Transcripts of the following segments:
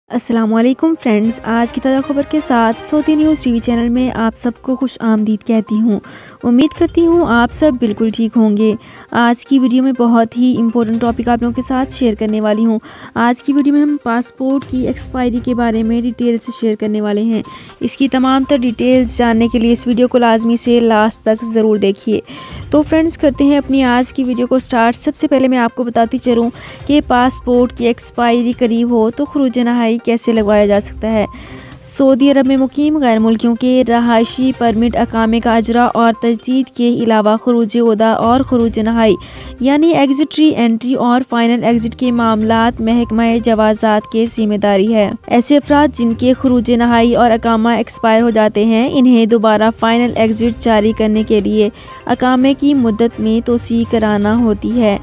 السلام علیکم فرینڈز، آج کی تازہ خبر کے ساتھ سعودی نیوز ٹی وی چینل میں آپ سب کو خوش آمدید کہتی ہوں۔ امید کرتی ہوں آپ سب بالکل ٹھیک ہوں گے۔ آج کی ویڈیو میں بہت ہی امپورٹنٹ ٹاپک آپ لوگوں کے ساتھ شیئر کرنے والی ہوں۔ آج کی ویڈیو میں ہم پاسپورٹ کی ایکسپائری کے بارے میں ڈیٹیل سے شیئر کرنے والے ہیں۔ اس کی تمام تر ڈیٹیلز جاننے کے لیے اس ویڈیو کو لازمی سے لاسٹ تک ضرور دیکھیے۔ تو فرینڈز کرتے ہیں اپنی آج کی ویڈیو کو سٹارٹ۔ سب سے پہلے میں آپ کو بتاتی چلوں کہ پاسپورٹ کی ایکسپائری قریب ہو تو خروج نہائی کیسے لگوایا جا سکتا ہے۔ سعودی عرب میں مقیم غیر ملکیوں کے رہائشی پرمٹ اقامے کا اجرا اور تجدید کے علاوہ خروج عہدہ اور خروج نہائی یعنی ایگزٹ ری انٹری اور فائنل ایگزٹ کے معاملات محکمہ جوازات کی ذمہ داری ہے۔ ایسے افراد جن کے خروج نہائی اور اقامہ ایکسپائر ہو جاتے ہیں، انہیں دوبارہ فائنل ایگزٹ جاری کرنے کے لیے اقامے کی مدت میں توسیع کرانا ہوتی ہے۔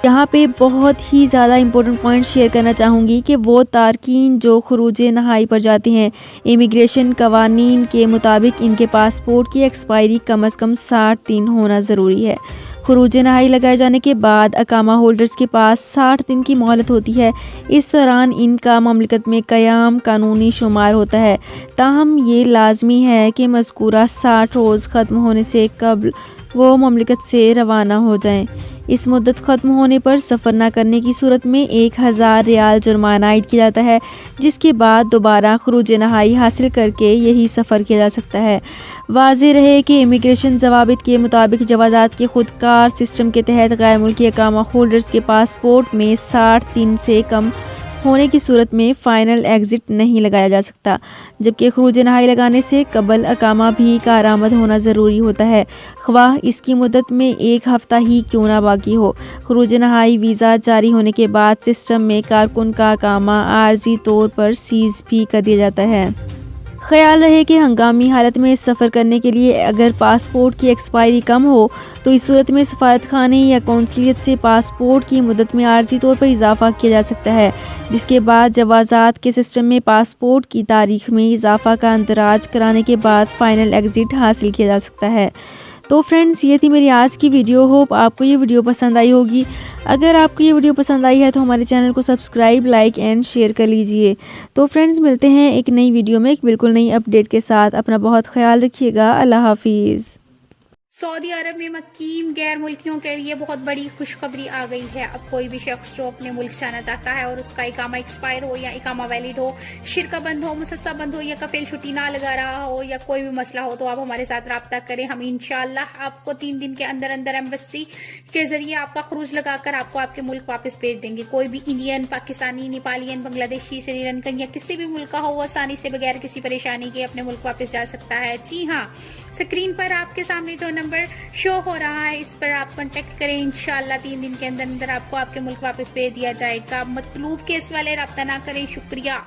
یہاں پہ بہت ہی زیادہ امپورٹنٹ پوائنٹ شیئر کرنا چاہوں گی کہ وہ تارکین جو خروج نہائی پر جاتے ہیں، امیگریشن قوانین کے مطابق ان کے پاسپورٹ کی ایکسپائری کم از کم 60 دن ہونا ضروری ہے۔ خروج نہائی لگائے جانے کے بعد اقامہ ہولڈرز کے پاس 60 دن کی مہلت ہوتی ہے۔ اس دوران ان کا مملکت میں قیام قانونی شمار ہوتا ہے، تاہم یہ لازمی ہے کہ مذکورہ 60 روز ختم ہونے سے قبل وہ مملکت سے روانہ ہو جائیں۔ اس مدت ختم ہونے پر سفر نہ کرنے کی صورت میں 1000 ریال جرمانہ عائد کیا جاتا ہے، جس کے بعد دوبارہ خروج نہائی حاصل کر کے یہی سفر کیا جا سکتا ہے۔ واضح رہے کہ امیگریشن ضوابط کے مطابق جوازات کے خود کار سسٹم کے تحت غیر ملکی اقامہ ہولڈرز کے پاسپورٹ میں 60 دن سے کم ہونے کی صورت میں فائنل ایگزٹ نہیں لگایا جا سکتا، جبکہ خروج نہائی لگانے سے قبل اقامہ بھی کارآمد ہونا ضروری ہوتا ہے، خواہ اس کی مدت میں 1 ہفتہ ہی کیوں نہ باقی ہو۔ خروج نہائی ویزا جاری ہونے کے بعد سسٹم میں کارکن کا اقامہ عارضی طور پر سیز بھی کر دیا جاتا ہے۔ خیال رہے کہ ہنگامی حالت میں سفر کرنے کے لیے اگر پاسپورٹ کی ایکسپائری کم ہو تو اس صورت میں سفارت خانے یا قونصلیت سے پاسپورٹ کی مدت میں عارضی طور پر اضافہ کیا جا سکتا ہے، جس کے بعد جوازات کے سسٹم میں پاسپورٹ کی تاریخ میں اضافہ کا اندراج کرانے کے بعد فائنل ایگزٹ حاصل کیا جا سکتا ہے۔ تو فرینڈز، یہ تھی میری آج کی ویڈیو۔ ہوپ آپ کو یہ ویڈیو پسند آئی ہوگی۔ اگر آپ کو یہ ویڈیو پسند آئی ہے تو ہمارے چینل کو سبسکرائب، لائک اینڈ شیئر کر لیجئے۔ تو فرینڈز، ملتے ہیں ایک نئی ویڈیو میں ایک بالکل نئی اپڈیٹ کے ساتھ۔ اپنا بہت خیال رکھیے گا۔ اللہ حافظ۔ سعودی عرب میں مقیم غیر ملکیوں کے لیے بہت بڑی خوشخبری آ گئی ہے۔ اب کوئی بھی شخص جو اپنے ملک جانا چاہتا ہے اور اس کا اقامہ ایکسپائر ہو یا اقامہ ویلڈ ہو، شرکہ بند ہو، مسسہ بند ہو یا کفیل چھٹی نہ لگا رہا ہو یا کوئی بھی مسئلہ ہو، تو آپ ہمارے ساتھ رابطہ کریں۔ ہم انشاءاللہ آپ کو 3 دن کے اندر اندر ایمبیسی کے ذریعے آپ کا خروج لگا کر آپ کو آپ کے ملک واپس بھیج دیں گے۔ کوئی بھی انڈین، پاکستانی، نیپالین، بنگلہ دیشی، سری لنکن یا کسی بھی ملک کا ہو، وہ آسانی سے بغیر کسی پریشانی کے اپنے ملک واپس جا سکتا ہے۔ جی ہاں، اسکرین پر آپ کے سامنے جو نمبر شو ہو رہا ہے، اس پر آپ کنٹیکٹ کریں۔ انشاءاللہ 3 دن کے اندر اندر آپ کو آپ کے ملک واپس بھیج دیا جائے گا۔ مطلوب کیس والے رابطہ نہ کریں۔ شکریہ۔